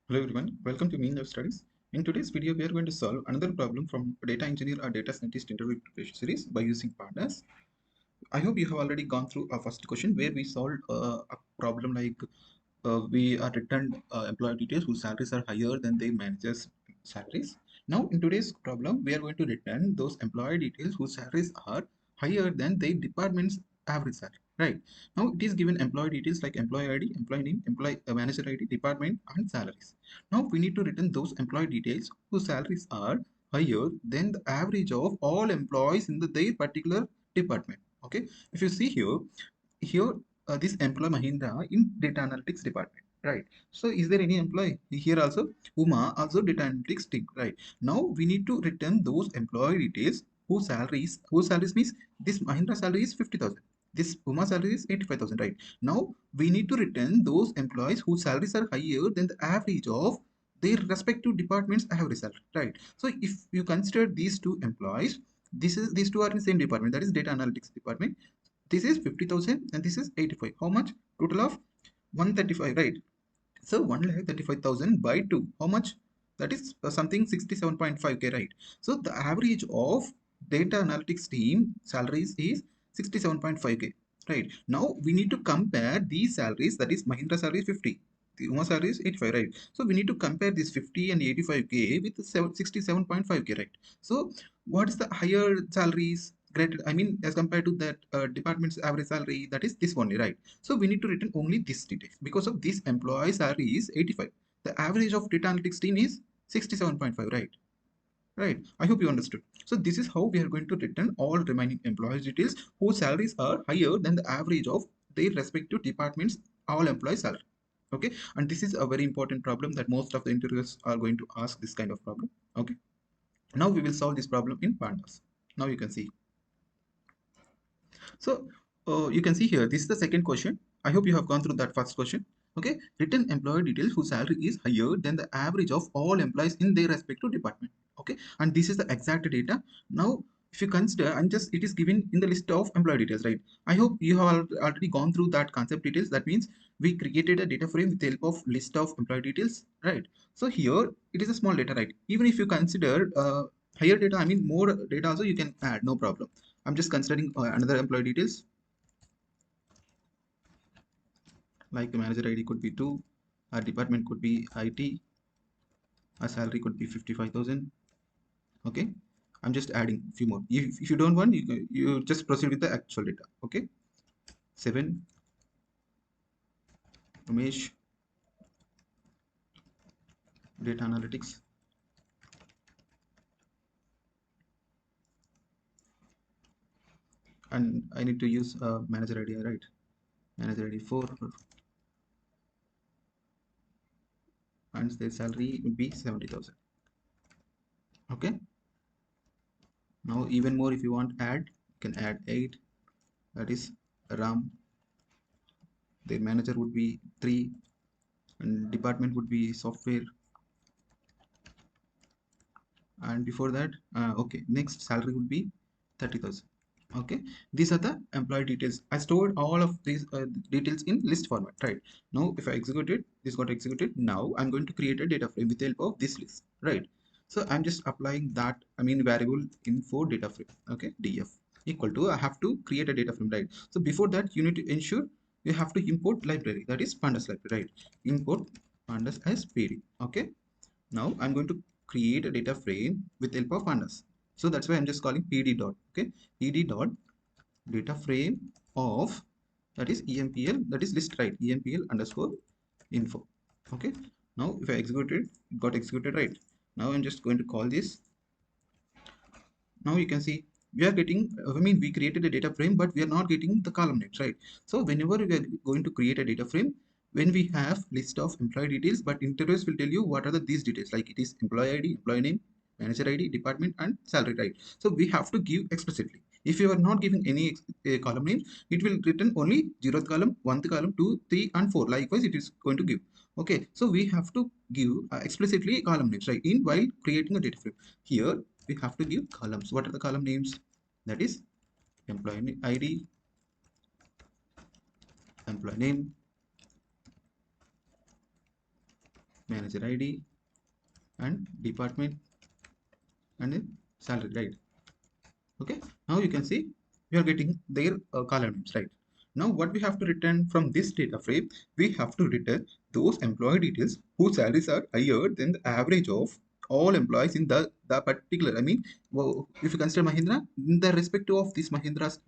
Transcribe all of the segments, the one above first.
Hello everyone, welcome to Mean Studies. In today's video, we are going to solve another problem from data engineer or data scientist interview preparation series by using Pandas. I hope you have already gone through our first question where we solved a problem like we are returned employee details whose salaries are higher than the manager's salaries. Now in today's problem, we are going to return those employee details whose salaries are higher than the department's average salary. Right. Now it is given employee details like employee ID, employee name, employee manager ID, department, and salaries. Now we need to return those employee details whose salaries are higher than the average of all employees in their particular department. Okay. If you see here this employee Mahendra in data analytics department, right? So is there any employee here also? Uma also data analytics team, right? Now we need to return those employee details whose salaries means this Mahendra salary is 50,000. This Uma salary is 85,000, right? Now we need to return those employees whose salaries are higher than the average of their respective department's average salary, right? So if you consider these two employees, these two are in the same department, that is data analytics department. This is 50,000 and this is 85. How much? Total of 135, right? So 1,35,000 by 2. How much? That is something 67.5k, right? So the average of data analytics team salaries is 67.5k, right? Now we need to compare these salaries, that is Mahindra salary is 50. The Uma salary is 85, right? So we need to compare this 50 and 85k with 67.5k, right? So what is the higher salaries graded? I mean, as compared to that department's average salary, that is this only, right? So we need to return only this details. Because of this employee salary is 85. The average of data analytics team is 67.5, right? Right. I hope you understood. So this is how we are going to return all remaining employees details whose salaries are higher than the average of their respective departments all employees salary. Okay. And this is a very important problem that most of the interviewers are going to ask this kind of problem. Okay. Now we will solve this problem in Pandas. Now you can see. So you can see here, this is the second question. I hope you have gone through that first question. Okay, written employee details whose salary is higher than the average of all employees in their respective department. Okay, and this is the exact data. Now, if you consider, and just it is given in the list of employee details, right? I hope you have already gone through that concept details. That means we created a data frame with the help of list of employee details, right? So here it is a small data, right? Even if you consider higher data, I mean more data also you can add, no problem. I'm just considering another employee details like the manager ID could be 2, our department could be IT, our salary could be 55,000. Okay, I'm just adding a few more. If you don't want, you just proceed with the actual data. Okay, 7, umesh, data analytics, and I need to use manager ID, right? Manager ID 4, and their salary would be 70,000. Okay, now even more, if you want add, you can add 8, that is RAM. Their manager would be 3, and department would be software, and before that okay, next salary would be 30,000. Okay, these are the employee details. I stored all of these details in list format, right? Now if I execute it, this got executed. Now I'm going to create a data frame with the help of this list, right? So I'm just applying that, I mean variable info data frame. Okay, df equal to, I have to create a data frame, right? So before that you need to ensure you have to import library, that is pandas library, right? Import pandas as pd. Okay, now I'm going to create a data frame with help of pandas. So that's why I'm just calling pd dot, okay, pd dot data frame of, that is empl, that is list, right? Empl underscore info. Okay, now if I execute it, it got executed, right? Now I'm just going to call this. Now you can see we are getting, I mean we created a data frame but we are not getting the column names, right? So whenever we are going to create a data frame, when we have list of employee details, but interface will tell you what are these details, like it is employee ID, employee name, manager ID, department, and salary, right? So we have to give explicitly. If you are not giving any column names, it will return only 0th column, 1st column, 2, 3, and 4. Likewise, it is going to give. Okay, so we have to give explicitly column names, right? In while creating a data frame. Here we have to give columns. What are the column names? That is employee ID, employee name, manager ID and department and then salary, right? Okay, now you can see we are getting their column names, right? Now what we have to return from this data frame, we have to return those employee details whose salaries are higher than the average of all employees in the particular, I mean, well, if you consider Mahindra in the respective of this Mahindra's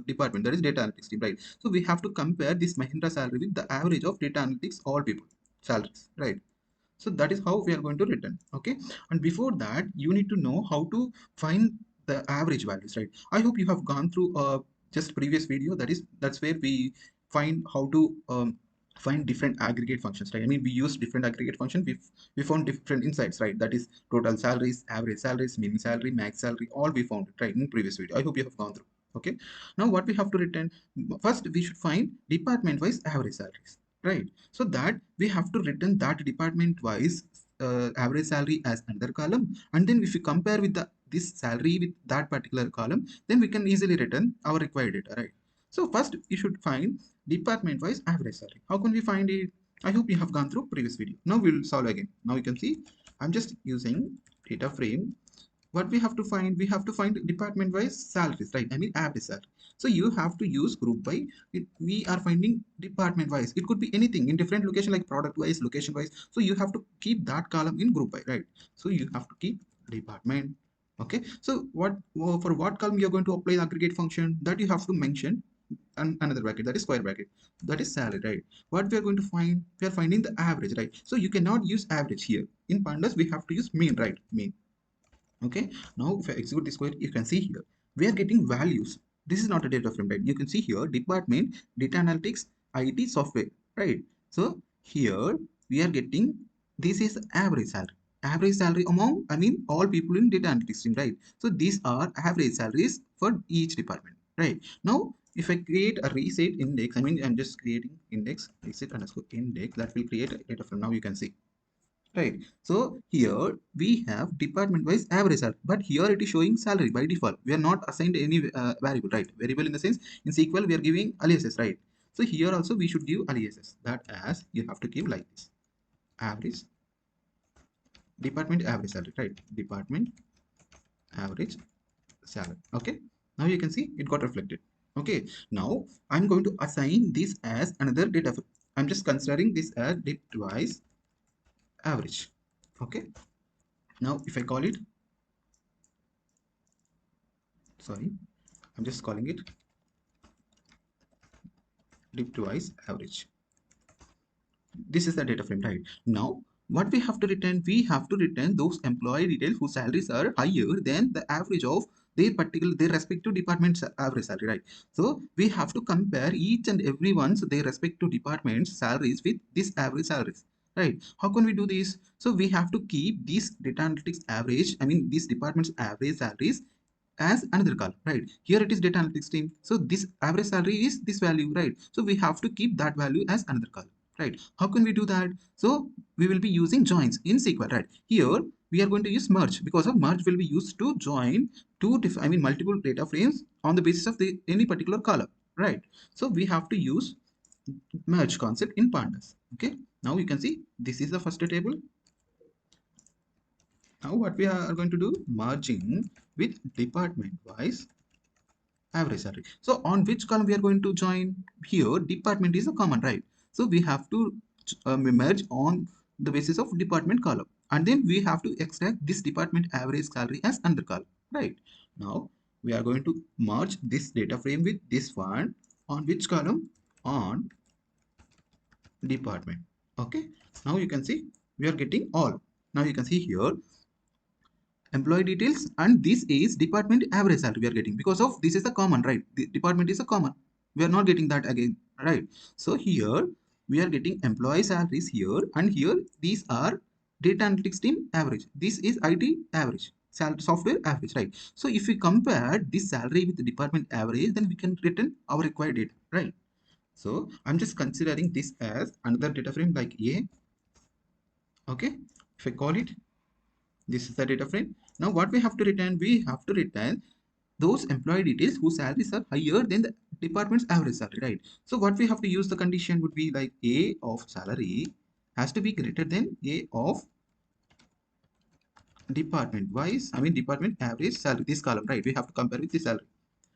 department, that is data analytics team, right? So we have to compare this Mahindra salary with the average of data analytics all people salaries, right? So that is how we are going to return. Okay, and before that you need to know how to find the average values, right? I hope you have gone through just previous video, that's where we find how to find different aggregate functions, right? I mean, we use different aggregate function, we found different insights, right? That is total salaries, average salaries, mean salary, max salary, all we found it, right, in previous video. I hope you have gone through. Okay, now what we have to return, first we should find department wise average salaries, right? So that we have to return that department wise average salary as another column, and then if you compare with the this salary with that particular column, then we can easily return our required data, right? So first you should find department wise average salary. How can we find it? I hope you have gone through previous video. Now we'll solve again. Now you can see I'm just using data frame. What we have to find, we have to find department wise salaries, right? I mean average salary. So you have to use group by it, we are finding department wise, it could be anything in different location like product wise, location wise, so you have to keep that column in group by, right? So you have to keep department. Okay, so what for what column you are going to apply the aggregate function, that you have to mention and another bracket, that is square bracket, that is salary, right? What we are going to find, we are finding the average, right? So you cannot use average here. In pandas we have to use mean, right? Mean. Okay, now if I execute this query, you can see here we are getting values. This is not a data frame, right? You can see here department, data analytics, IT software, right? So here we are getting, this is average salary among, I mean, all people in data analytics team, right? So these are average salaries for each department, right? Now if I create a reset index, I mean, I'm just creating index reset underscore index, that will create a data frame. Now you can see, right? So here we have department wise average salary, but here it is showing salary by default. We are not assigned any variable, right? Variable in the sense in SQL we are giving aliases, right? So here also we should give aliases, that as you have to give like this, average department average salary, right? Department average salary. Okay, now you can see it got reflected. Okay, now I'm going to assign this as another data. I'm just considering this as dip-wise average. Okay, now if I call it, sorry, I'm just calling it dip-wise average. This is the data frame, right? Now what we have to return, we have to return those employee details whose salaries are higher than the average of their respective department's average salary, right? So we have to compare each and everyone's their respective department's salaries with this average salaries, right? How can we do this? So we have to keep this data analytics average, I mean this department's average salaries as another column, right? Here it is data analytics team, so this average salary is this value, right? So we have to keep that value as another column, right? How can we do that? So we will be using joins in SQL, right? Here we are going to use merge, because of merge will be used to join I mean multiple data frames on the basis of the any particular column, right? So we have to use merge concept in pandas. Okay, now you can see this is the first table. Now what we are going to do, merging with department wise average salary. So on which column we are going to join? Here department is a common, right? So we have to merge on the basis of department column, and then we have to extract this department average salary as another column, right? Now we are going to merge this data frame with this one on which column? On department. Okay, now you can see we are getting all. Now you can see here employee details, and this is department average salary we are getting, because of this is the common, right? The department is a common, we are not getting that again, right? So here we are getting employee salaries here, and here these are data analytics team average, this is IT average, software average, right? So if we compare this salary with the department average, then we can return our required data, right? So I'm just considering this as another data frame like A. Okay, if I call it, this is the data frame. Now what we have to return? We have to return those employee details whose salaries are higher than the department's average salary, right? So what we have to use, the condition would be like A of salary has to be greater than A of department wise, I mean department average salary, this column, right? We have to compare with the salary.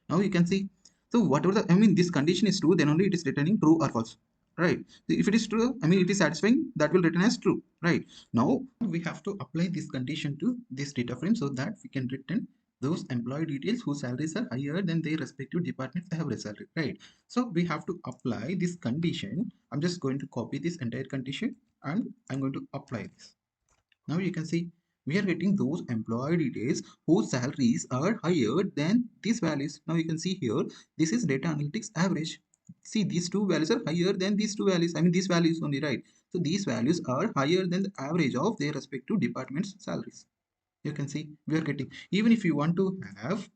Now you can see, so whatever the, I mean, this condition is true, then only it is returning true or false, right? So if it is true, I mean, it is satisfying, that will return as true, right? Now we have to apply this condition to this data frame so that we can return those employee details whose salaries are higher than their respective department's average salary, right? So we have to apply this condition. I'm just going to copy this entire condition and I'm going to apply this. Now you can see we are getting those employee details whose salaries are higher than these values. Now you can see here, this is data analytics average. See, these two values are higher than these two values. I mean, these values only, right? So these values are higher than the average of their respective departments' salaries. You can see we are getting, even if you want to have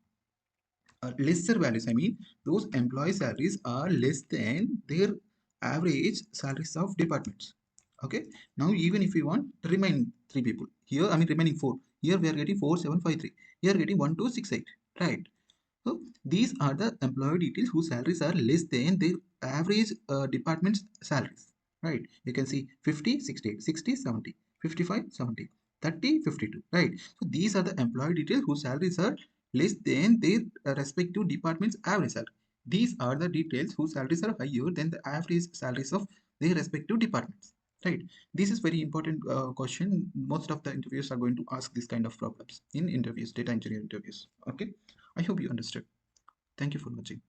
lesser values, I mean, those employee salaries are less than their average salaries of departments. Okay, now even if we want remaining three people here, I mean remaining four, here we are getting 4753, here getting 1268, right? So these are the employee details whose salaries are less than their average department's salaries, right? You can see 50, 68, 60, 70, 55, 70, 30, 52, right? So these are the employee details whose salaries are less than their respective department's average salary. These are the details whose salaries are higher than the average salaries of their respective departments, right? This is very important question. Most of the interviews are going to ask this kind of problems in interviews, data engineering interviews. Okay, I hope you understood. Thank you for watching.